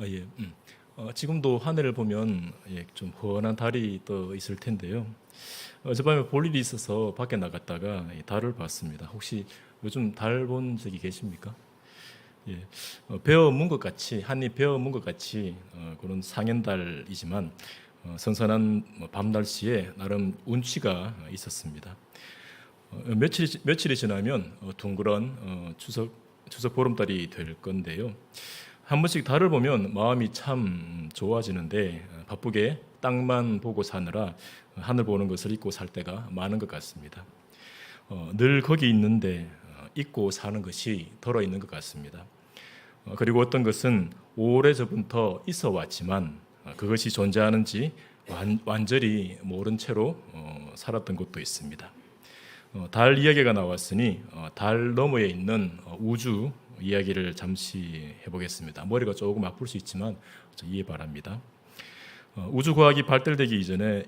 예. 지금도 하늘을 보면 좀 환한 달이 떠 있을 텐데요. 어젯밤에 볼 일이 있어서 밖에 나갔다가 이 달을 봤습니다. 혹시 요즘 달 본 적이 계십니까? 예. 베어 문 것 같이 한입 베어 문 것 같이 그런 상현달이지만 선선한 밤 날씨에 나름 운치가 있었습니다. 며칠이 지나면 둥그런 추석 보름달이 될 건데요. 한 번씩 달을 보면 마음이 참 좋아지는데 바쁘게 땅만 보고 사느라 하늘 보는 것을 잊고 살 때가 많은 것 같습니다. 늘 거기 있는데 잊고 사는 것이 덜어 있는 것 같습니다. 그리고 어떤 것은 오래전부터 있어 왔지만 그것이 존재하는지 완전히 모른 채로 살았던 것도 있습니다. 달 이야기가 나왔으니 달 너머에 있는 우주 이야기를 잠시 해보겠습니다. 머리가 조금 아플 수 있지만 이해 바랍니다. 우주과학이 발달되기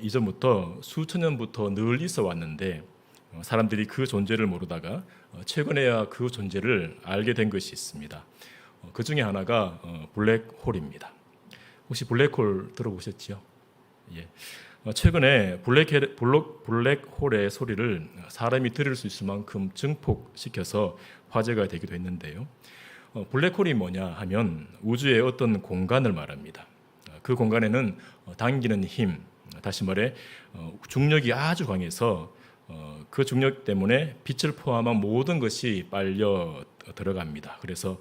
이전부터 수천 년부터 늘 있어 왔는데 사람들이 그 존재를 모르다가 최근에야 그 존재를 알게 된 것이 있습니다. 그 중에 하나가 블랙홀입니다. 혹시 블랙홀 들어보셨지요? 예. 최근에 블랙홀의 소리를 사람이 들을 수 있을 만큼 증폭시켜서 화제가 되기도 했는데요. 블랙홀이 뭐냐 하면 우주의 어떤 공간을 말합니다. 그 공간에는 당기는 힘, 다시 말해 중력이 아주 강해서 그 중력 때문에 빛을 포함한 모든 것이 빨려 들어갑니다. 그래서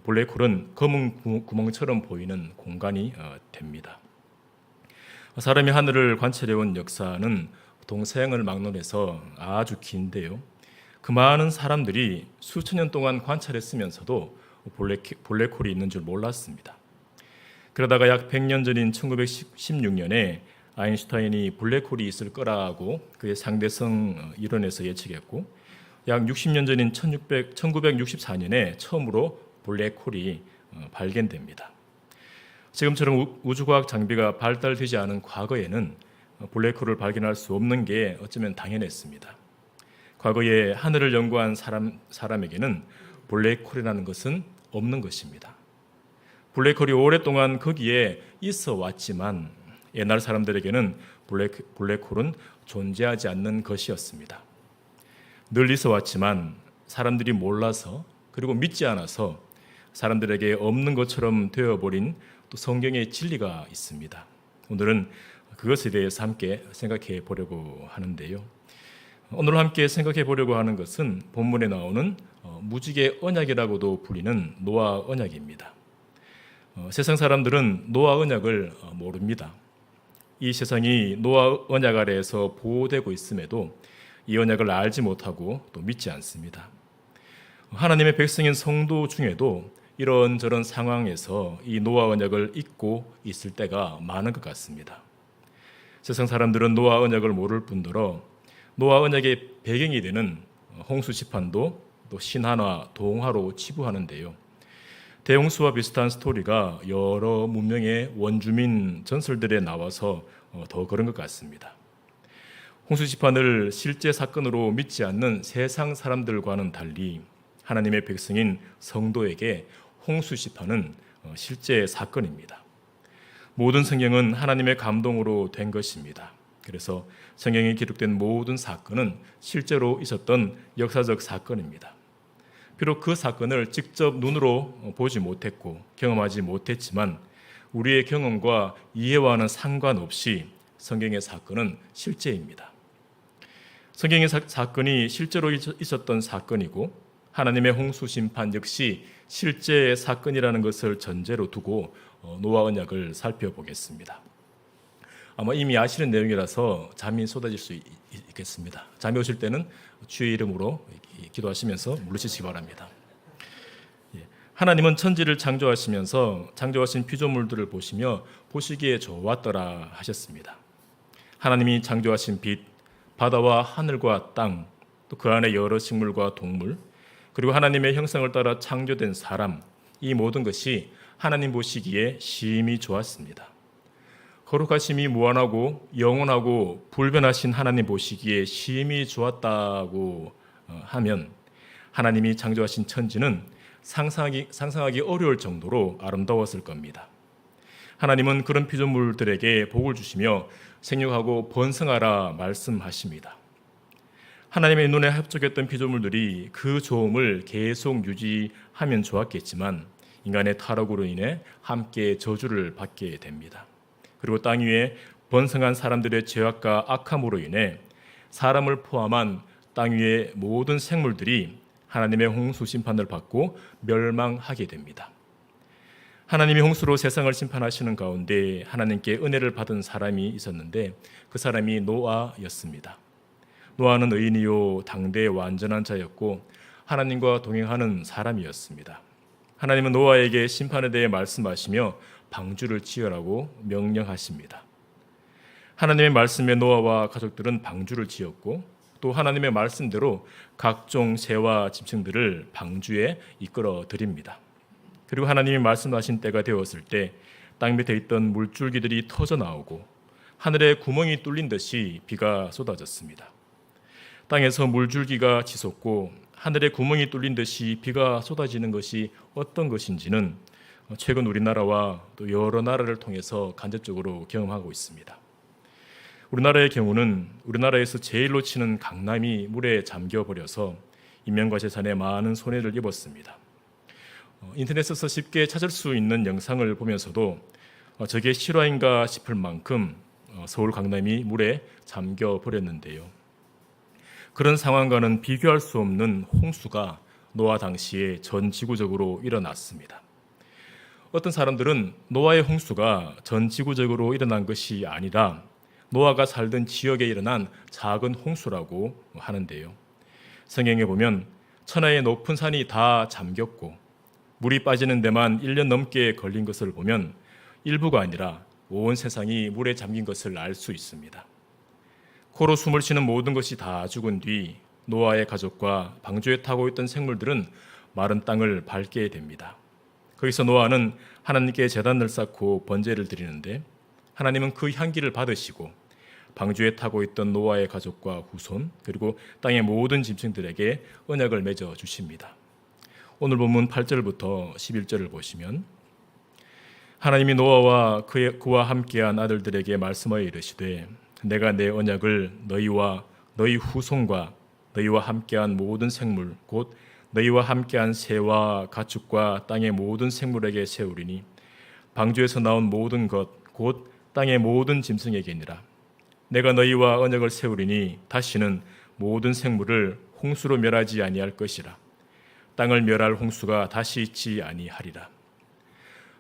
블랙홀은 검은 구멍처럼 보이는 공간이 됩니다. 사람이 하늘을 관찰해온 역사는 동서양을 막론해서 아주 긴데요. 그 많은 사람들이 수천 년 동안 관찰했으면서도 블랙홀이 있는 줄 몰랐습니다. 그러다가 약 100년 전인 1916년에 아인슈타인이 블랙홀이 있을 거라고 그의 상대성 이론에서 예측했고 약 60년 전인 1964년에 처음으로 블랙홀이 발견됩니다. 지금처럼 우주과학 장비가 발달되지 않은 과거에는 블랙홀을 발견할 수 없는 게 어쩌면 당연했습니다. 과거에 하늘을 연구한 사람에게는 블랙홀이라는 것은 없는 것입니다. 블랙홀이 오랫동안 거기에 있어 왔지만 옛날 사람들에게는 블랙홀은 존재하지 않는 것이었습니다. 늘 있어 왔지만 사람들이 몰라서 그리고 믿지 않아서 사람들에게 없는 것처럼 되어버린 또 성경의 진리가 있습니다. 오늘은 그것에 대해서 함께 생각해 보려고 하는데요. 오늘 함께 생각해 보려고 하는 것은 본문에 나오는 무지개 언약이라고도 불리는 노아 언약입니다. 세상 사람들은 노아 언약을 모릅니다. 이 세상이 노아 언약 아래에서 보호되고 있음에도 이 언약을 알지 못하고 또 믿지 않습니다. 하나님의 백성인 성도 중에도 이런저런 상황에서 이 노아 언약을 잊고 있을 때가 많은 것 같습니다. 세상 사람들은 노아 언약을 모를 뿐더러 노아 언약의 배경이 되는 홍수 시판도 또 신화나 동화로 치부하는데요. 대홍수와 비슷한 스토리가 여러 문명의 원주민 전설들에 나와서 더 그런 것 같습니다. 홍수 시판을 실제 사건으로 믿지 않는 세상 사람들과는 달리 하나님의 백성인 성도에게 홍수 시판은 실제 사건입니다. 모든 성경은 하나님의 감동으로 된 것입니다. 그래서 성경에 기록된 모든 사건은 실제로 있었던 역사적 사건입니다. 비록 그 사건을 직접 눈으로 보지 못했고 경험하지 못했지만 우리의 경험과 이해와는 상관없이 성경의 사건은 실제입니다. 성경의 사건이 실제로 있었던 사건이고 하나님의 홍수 심판 역시 실제 사건이라는 것을 전제로 두고 노아 언약을 살펴보겠습니다. 아마 이미 아시는 내용이라서 잠이 쏟아질 수 있겠습니다. 잠이 오실 때는 주의 이름으로 기도하시면서 물러시기 바랍니다. 하나님은 천지를 창조하시면서 창조하신 피조물들을 보시며 보시기에 좋았더라 하셨습니다. 하나님이 창조하신 빛, 바다와 하늘과 땅, 또 그 안에 여러 식물과 동물, 그리고 하나님의 형상을 따라 창조된 사람, 이 모든 것이 하나님 보시기에 심히 좋았습니다. 거룩하심이 무한하고 영원하고 불변하신 하나님 보시기에 심히 좋았다고 하면 하나님이 창조하신 천지는 상상하기 어려울 정도로 아름다웠을 겁니다. 하나님은 그런 피조물들에게 복을 주시며 생육하고 번성하라 말씀하십니다. 하나님의 눈에 합족했던 피조물들이 그 조음을 계속 유지하면 좋았겠지만 인간의 타락으로 인해 함께 저주를 받게 됩니다. 그리고 땅 위에 번성한 사람들의 죄악과 악함으로 인해 사람을 포함한 땅 위의 모든 생물들이 하나님의 홍수 심판을 받고 멸망하게 됩니다. 하나님이 홍수로 세상을 심판하시는 가운데 하나님께 은혜를 받은 사람이 있었는데 그 사람이 노아였습니다. 노아는 의인이요 당대의 완전한 자였고 하나님과 동행하는 사람이었습니다. 하나님은 노아에게 심판에 대해 말씀하시며 방주를 지으라고 명령하십니다. 하나님의 말씀에 노아와 가족들은 방주를 지었고 또 하나님의 말씀대로 각종 새와 짐승들을 방주에 이끌어 드립니다. 그리고 하나님이 말씀하신 때가 되었을 때 땅 밑에 있던 물줄기들이 터져 나오고 하늘에 구멍이 뚫린 듯이 비가 쏟아졌습니다. 땅에서 물줄기가 치솟고 하늘에 구멍이 뚫린 듯이 비가 쏟아지는 것이 어떤 것인지는 최근 우리나라와 또 여러 나라를 통해서 간접적으로 경험하고 있습니다. 우리나라의 경우는 우리나라에서 제일로 치는 강남이 물에 잠겨버려서 인명과 재산에 많은 손해를 입었습니다. 인터넷에서 쉽게 찾을 수 있는 영상을 보면서도 저게 실화인가 싶을 만큼 서울 강남이 물에 잠겨버렸는데요. 그런 상황과는 비교할 수 없는 홍수가 노아 당시에 전 지구적으로 일어났습니다. 어떤 사람들은 노아의 홍수가 전 지구적으로 일어난 것이 아니라 노아가 살던 지역에 일어난 작은 홍수라고 하는데요. 성경에 보면 천하의 높은 산이 다 잠겼고 물이 빠지는 데만 1년 넘게 걸린 것을 보면 일부가 아니라 온 세상이 물에 잠긴 것을 알 수 있습니다. 코로 숨을 쉬는 모든 것이 다 죽은 뒤 노아의 가족과 방주에 타고 있던 생물들은 마른 땅을 밟게 됩니다. 거기서 노아는 하나님께 제단을 쌓고 번제를 드리는데 하나님은 그 향기를 받으시고 방주에 타고 있던 노아의 가족과 후손 그리고 땅의 모든 짐승들에게 언약을 맺어 주십니다. 오늘 본문 8절부터 11절을 보시면 하나님이 노아와 그와 함께한 아들들에게 말씀하여 이르시되 내가 내 언약을 너희와 너희 후손과 너희와 함께한 모든 생물 곧 너희와 함께한 새와 가축과 땅의 모든 생물에게 세우리니 방주에서 나온 모든 것 곧 땅의 모든 짐승에게니라. 내가 너희와 언약을 세우리니 다시는 모든 생물을 홍수로 멸하지 아니할 것이라. 땅을 멸할 홍수가 다시 있지 아니하리라.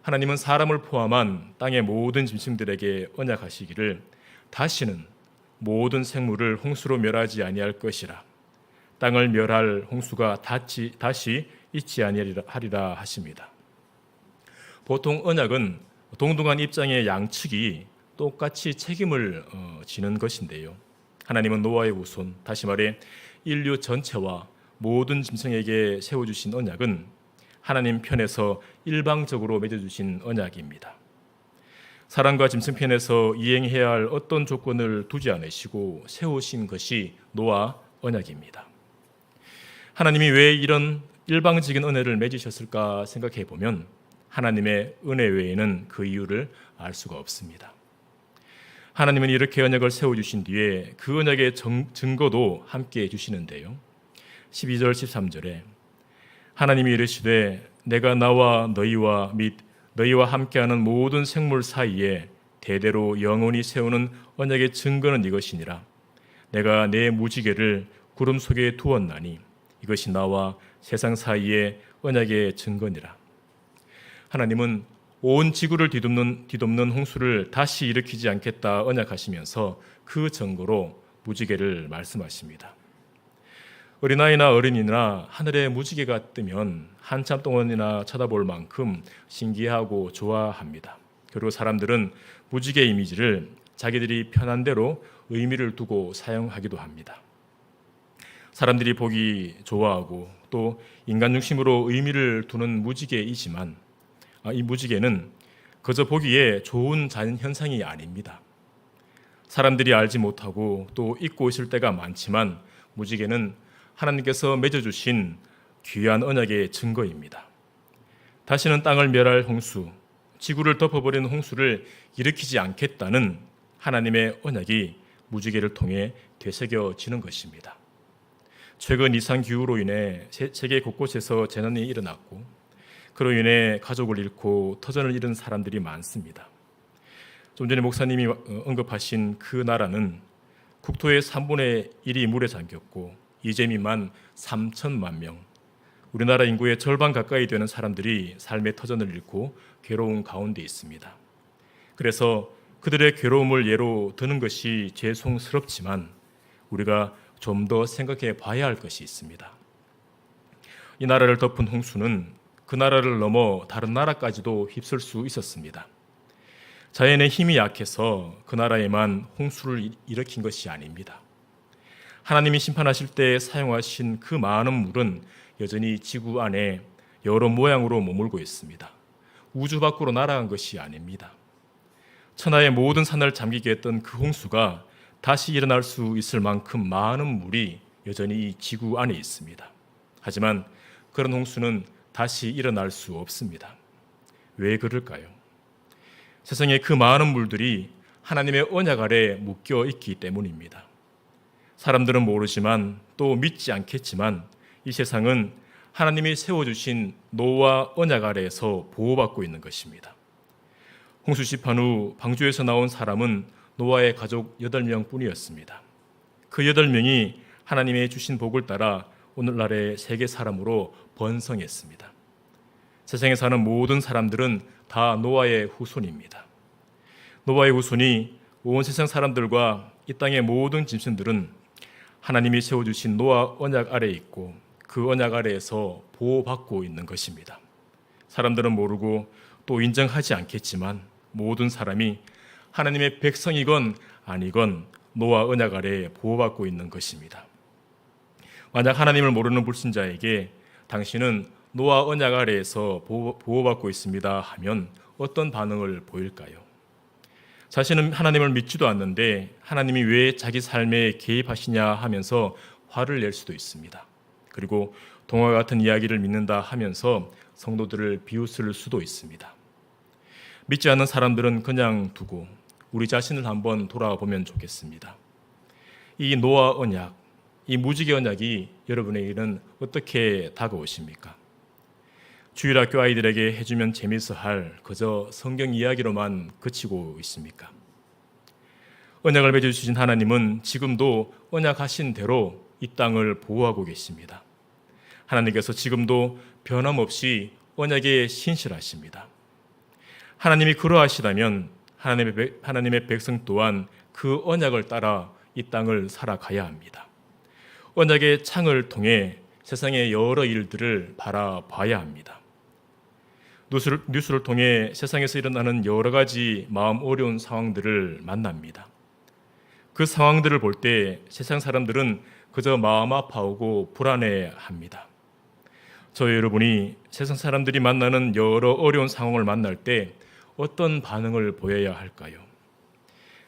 하나님은 사람을 포함한 땅의 모든 짐승들에게 언약하시기를 다시는 모든 생물을 홍수로 멸하지 아니할 것이라. 땅을 멸할 홍수가 다시 있지 아니하리라 하십니다. 보통 언약은 동등한 입장의 양측이 똑같이 책임을 지는 것인데요. 하나님은 노아의 후손, 다시 말해 인류 전체와 모든 짐승에게 세워주신 언약은 하나님 편에서 일방적으로 맺어주신 언약입니다. 사람과 짐승 편에서 이행해야 할 어떤 조건을 두지 않으시고 세우신 것이 노아 언약입니다. 하나님이 왜 이런 일방적인 은혜를 맺으셨을까 생각해 보면 하나님의 은혜 외에는 그 이유를 알 수가 없습니다. 하나님은 이렇게 언약을 세워주신 뒤에 그 언약의 증거도 함께 해주시는데요. 12절 13절에 하나님이 이르시되 내가 나와 너희와 및 너희와 함께하는 모든 생물 사이에 대대로 영원히 세우는 언약의 증거는 이것이니라. 내가 내 무지개를 구름 속에 두었나니 이것이 나와 세상 사이의 언약의 증거니라. 하나님은 온 지구를 뒤덮는 홍수를 다시 일으키지 않겠다 언약하시면서 그 증거로 무지개를 말씀하십니다. 어린아이나 어른이나 하늘에 무지개가 뜨면 한참 동안이나 쳐다볼 만큼 신기하고 좋아합니다. 그리고 사람들은 무지개 이미지를 자기들이 편한 대로 의미를 두고 사용하기도 합니다. 사람들이 보기 좋아하고 또 인간 중심으로 의미를 두는 무지개이지만 이 무지개는 그저 보기에 좋은 자연현상이 아닙니다. 사람들이 알지 못하고 또 잊고 있을 때가 많지만 무지개는 하나님께서 맺어주신 귀한 언약의 증거입니다. 다시는 땅을 멸할 홍수, 지구를 덮어버리는 홍수를 일으키지 않겠다는 하나님의 언약이 무지개를 통해 되새겨지는 것입니다. 최근 이상기후로 인해 세계 곳곳에서 재난이 일어났고 그로 인해 가족을 잃고 터전을 잃은 사람들이 많습니다. 좀 전에 목사님이 언급하신 그 나라는 국토의 3분의 1이 물에 잠겼고 이재민만 3천만 명, 우리나라 인구의 절반 가까이 되는 사람들이 삶의 터전을 잃고 괴로운 가운데 있습니다. 그래서 그들의 괴로움을 예로 드는 것이 죄송스럽지만 우리가 좀 더 생각해 봐야 할 것이 있습니다. 이 나라를 덮은 홍수는 그 나라를 넘어 다른 나라까지도 휩쓸 수 있었습니다. 자연의 힘이 약해서 그 나라에만 홍수를 일으킨 것이 아닙니다. 하나님이 심판하실 때 사용하신 그 많은 물은 여전히 지구 안에 여러 모양으로 머물고 있습니다. 우주 밖으로 날아간 것이 아닙니다. 천하의 모든 산을 잠기게 했던 그 홍수가 다시 일어날 수 있을 만큼 많은 물이 여전히 이 지구 안에 있습니다. 하지만 그런 홍수는 다시 일어날 수 없습니다. 왜 그럴까요? 세상에 그 많은 물들이 하나님의 언약 아래 묶여 있기 때문입니다. 사람들은 모르지만 또 믿지 않겠지만 이 세상은 하나님이 세워주신 노아 언약 아래에서 보호받고 있는 것입니다. 홍수 심판 후 방주에서 나온 사람은 노아의 가족 8명 뿐이었습니다. 그 8명이 하나님의 주신 복을 따라 오늘날의 세계 사람으로 번성했습니다. 세상에 사는 모든 사람들은 다 노아의 후손입니다. 노아의 후손이 온 세상 사람들과 이 땅의 모든 짐승들은 하나님이 세워주신 노아 언약 아래에 있고 그 언약 아래에서 보호받고 있는 것입니다. 사람들은 모르고 또 인정하지 않겠지만 모든 사람이 하나님의 백성이건 아니건 노아 언약 아래에 보호받고 있는 것입니다. 만약 하나님을 모르는 불신자에게 당신은 노아 언약 아래에서 보호받고 있습니다 하면 어떤 반응을 보일까요? 자신은 하나님을 믿지도 않는데 하나님이 왜 자기 삶에 개입하시냐 하면서 화를 낼 수도 있습니다. 그리고 동화 같은 이야기를 믿는다 하면서 성도들을 비웃을 수도 있습니다. 믿지 않는 사람들은 그냥 두고 우리 자신을 한번 돌아보면 좋겠습니다. 이 노아 언약, 이 무지개 언약이 여러분에게는 어떻게 다가오십니까? 주일학교 아이들에게 해주면 재미있어할 그저 성경 이야기로만 그치고 있습니까? 언약을 맺어주신 하나님은 지금도 언약하신 대로 이 땅을 보호하고 계십니다. 하나님께서 지금도 변함없이 언약에 신실하십니다. 하나님이 그러하시다면 하나님의 백성 또한 그 언약을 따라 이 땅을 살아가야 합니다. 언약의 창을 통해 세상의 여러 일들을 바라봐야 합니다. 뉴스를 통해 세상에서 일어나는 여러 가지 마음 어려운 상황들을 만납니다. 그 상황들을 볼 때 세상 사람들은 그저 마음 아파하고 불안해합니다. 저희 여러분이 세상 사람들이 만나는 여러 어려운 상황을 만날 때 어떤 반응을 보여야 할까요?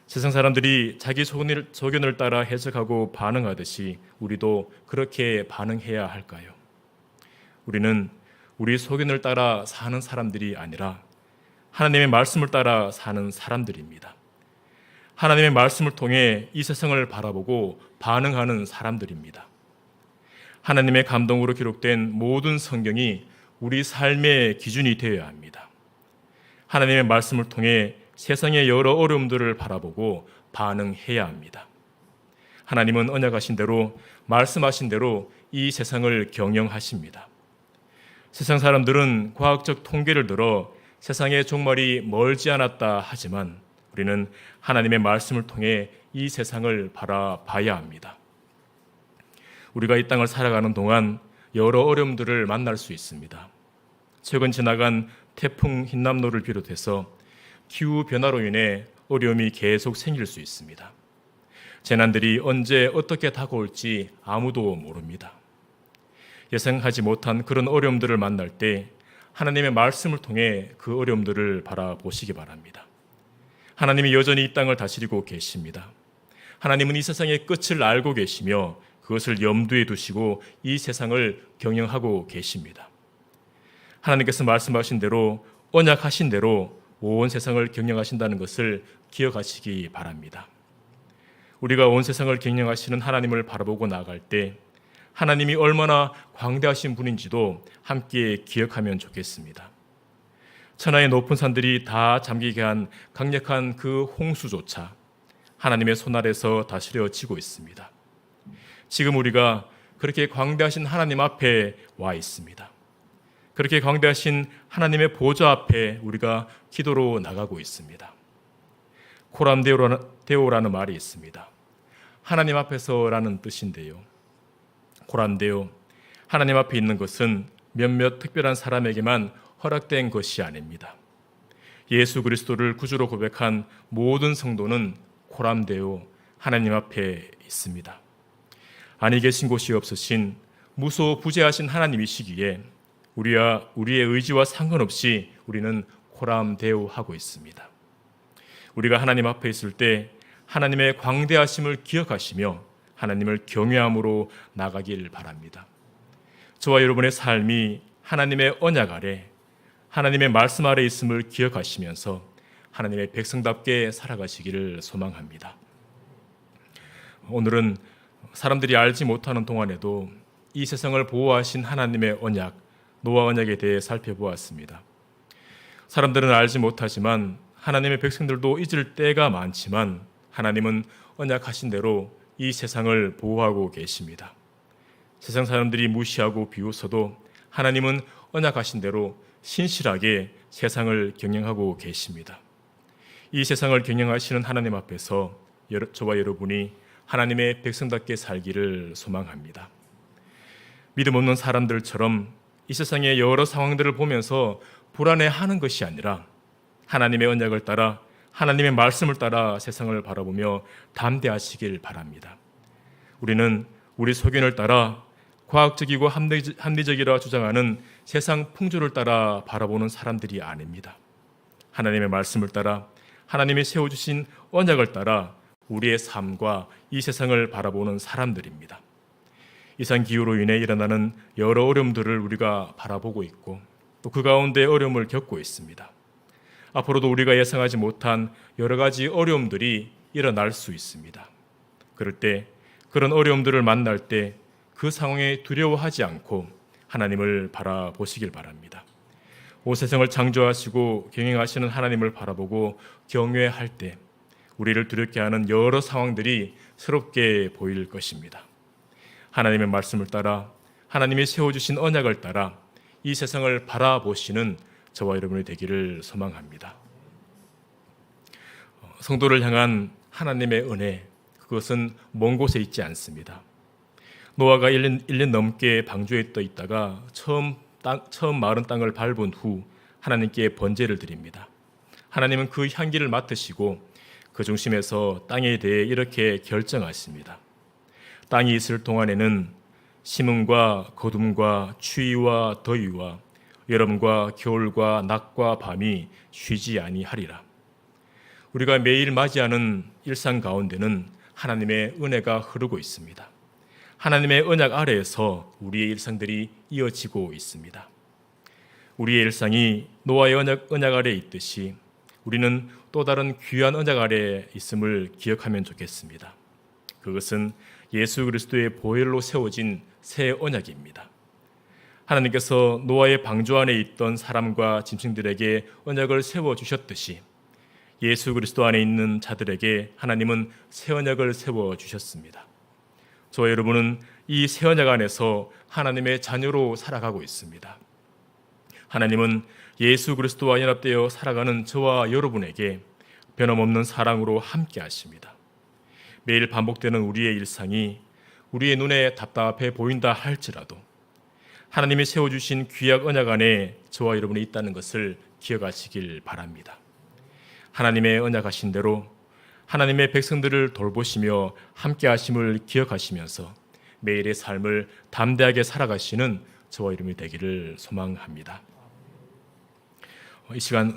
세상 사람들이 자기 소견을 따라 해석하고 반응하듯이 우리도 그렇게 반응해야 할까요? 우리는 우리 소견을 따라 사는 사람들이 아니라 하나님의 말씀을 따라 사는 사람들입니다. 하나님의 말씀을 통해 이 세상을 바라보고 반응하는 사람들입니다. 하나님의 감동으로 기록된 모든 성경이 우리 삶의 기준이 되어야 합니다. 하나님의 말씀을 통해 세상의 여러 어려움들을 바라보고 반응해야 합니다. 하나님은 언약하신 대로 말씀하신 대로 이 세상을 경영하십니다. 세상 사람들은 과학적 통계를 들어 세상의 종말이 멀지 않았다 하지만 우리는 하나님의 말씀을 통해 이 세상을 바라봐야 합니다. 우리가 이 땅을 살아가는 동안 여러 어려움들을 만날 수 있습니다. 최근 지나간 태풍 흰남노를 비롯해서 기후변화로 인해 어려움이 계속 생길 수 있습니다. 재난들이 언제 어떻게 다가올지 아무도 모릅니다. 예상하지 못한 그런 어려움들을 만날 때 하나님의 말씀을 통해 그 어려움들을 바라보시기 바랍니다. 하나님이 여전히 이 땅을 다스리고 계십니다. 하나님은 이 세상의 끝을 알고 계시며 그것을 염두에 두시고 이 세상을 경영하고 계십니다. 하나님께서 말씀하신 대로 언약하신 대로 온 세상을 경영하신다는 것을 기억하시기 바랍니다. 우리가 온 세상을 경영하시는 하나님을 바라보고 나아갈 때 하나님이 얼마나 광대하신 분인지도 함께 기억하면 좋겠습니다. 천하의 높은 산들이 다 잠기게 한 강력한 그 홍수조차 하나님의 손 아래서 다스려지고 있습니다. 지금 우리가 그렇게 광대하신 하나님 앞에 와 있습니다. 그렇게 광대하신 하나님의 보좌 앞에 우리가 기도로 나가고 있습니다. 코람데오라는 말이 있습니다. 하나님 앞에서라는 뜻인데요. 코람데오, 하나님 앞에 있는 것은 몇몇 특별한 사람에게만 허락된 것이 아닙니다. 예수 그리스도를 구주로 고백한 모든 성도는 코람데오, 하나님 앞에 있습니다. 아니 계신 곳이 없으신 무소부재하신 하나님이시기에 우리의 의지와 상관없이 우리는 코람데오 하고 있습니다. 우리가 하나님 앞에 있을 때 하나님의 광대하심을 기억하시며 하나님을 경외함으로 나가길 바랍니다. 저와 여러분의 삶이 하나님의 언약 아래, 하나님의 말씀 아래 있음을 기억하시면서 하나님의 백성답게 살아가시기를 소망합니다. 오늘은 사람들이 알지 못하는 동안에도 이 세상을 보호하신 하나님의 언약, 노아 언약에 대해 살펴보았습니다. 사람들은 알지 못하지만 하나님의 백성들도 잊을 때가 많지만 하나님은 언약하신 대로 이 세상을 보호하고 계십니다. 세상 사람들이 무시하고 비웃어도 하나님은 언약하신 대로 신실하게 세상을 경영하고 계십니다. 이 세상을 경영하시는 하나님 앞에서 저와 여러분이 하나님의 백성답게 살기를 소망합니다. 믿음 없는 사람들처럼 이 세상의 여러 상황들을 보면서 불안해하는 것이 아니라 하나님의 언약을 따라 하나님의 말씀을 따라 세상을 바라보며 담대하시길 바랍니다. 우리는 우리 소견을 따라 과학적이고 합리적이라 주장하는 세상 풍조를 따라 바라보는 사람들이 아닙니다. 하나님의 말씀을 따라 하나님이 세워주신 언약을 따라 우리의 삶과 이 세상을 바라보는 사람들입니다. 이상기후로 인해 일어나는 여러 어려움들을 우리가 바라보고 있고 또 그 가운데 어려움을 겪고 있습니다. 앞으로도 우리가 예상하지 못한 여러 가지 어려움들이 일어날 수 있습니다. 그럴 때 그런 어려움들을 만날 때 그 상황에 두려워하지 않고 하나님을 바라보시길 바랍니다. 온 세상을 창조하시고 경영하시는 하나님을 바라보고 경외할 때 우리를 두렵게 하는 여러 상황들이 새롭게 보일 것입니다. 하나님의 말씀을 따라 하나님이 세워주신 언약을 따라 이 세상을 바라보시는 저와 여러분이 되기를 소망합니다. 성도를 향한 하나님의 은혜, 그것은 먼 곳에 있지 않습니다. 노아가 1년 넘게 방주에 떠 있다가 처음 마른 땅을 밟은 후 하나님께 번제를 드립니다. 하나님은 그 향기를 맡으시고 그 중심에서 땅에 대해 이렇게 결정하십니다. 땅이 있을 동안에는 심음과 거둠과 추위와 더위와 여름과 겨울과 낮과 밤이 쉬지 아니하리라. 우리가 매일 맞이하는 일상 가운데는 하나님의 은혜가 흐르고 있습니다. 하나님의 언약 아래에서 우리의 일상들이 이어지고 있습니다. 우리의 일상이 노아의 언약 아래에 있듯이 우리는 또 다른 귀한 언약 아래에 있음을 기억하면 좋겠습니다. 그것은 예수 그리스도의 보혈로 세워진 새 언약입니다. 하나님께서 노아의 방주 안에 있던 사람과 짐승들에게 언약을 세워주셨듯이 예수 그리스도 안에 있는 자들에게 하나님은 새 언약을 세워주셨습니다. 저와 여러분은 이 새 언약 안에서 하나님의 자녀로 살아가고 있습니다. 하나님은 예수 그리스도와 연합되어 살아가는 저와 여러분에게 변함없는 사랑으로 함께 하십니다. 매일 반복되는 우리의 일상이 우리의 눈에 답답해 보인다 할지라도 하나님이 세워주신 귀한 언약 안에 저와 여러분이 있다는 것을 기억하시길 바랍니다. 하나님의 언약하신 대로 하나님의 백성들을 돌보시며 함께 하심을 기억하시면서 매일의 삶을 담대하게 살아가시는 저와 여러분이 되기를 소망합니다. 이 시간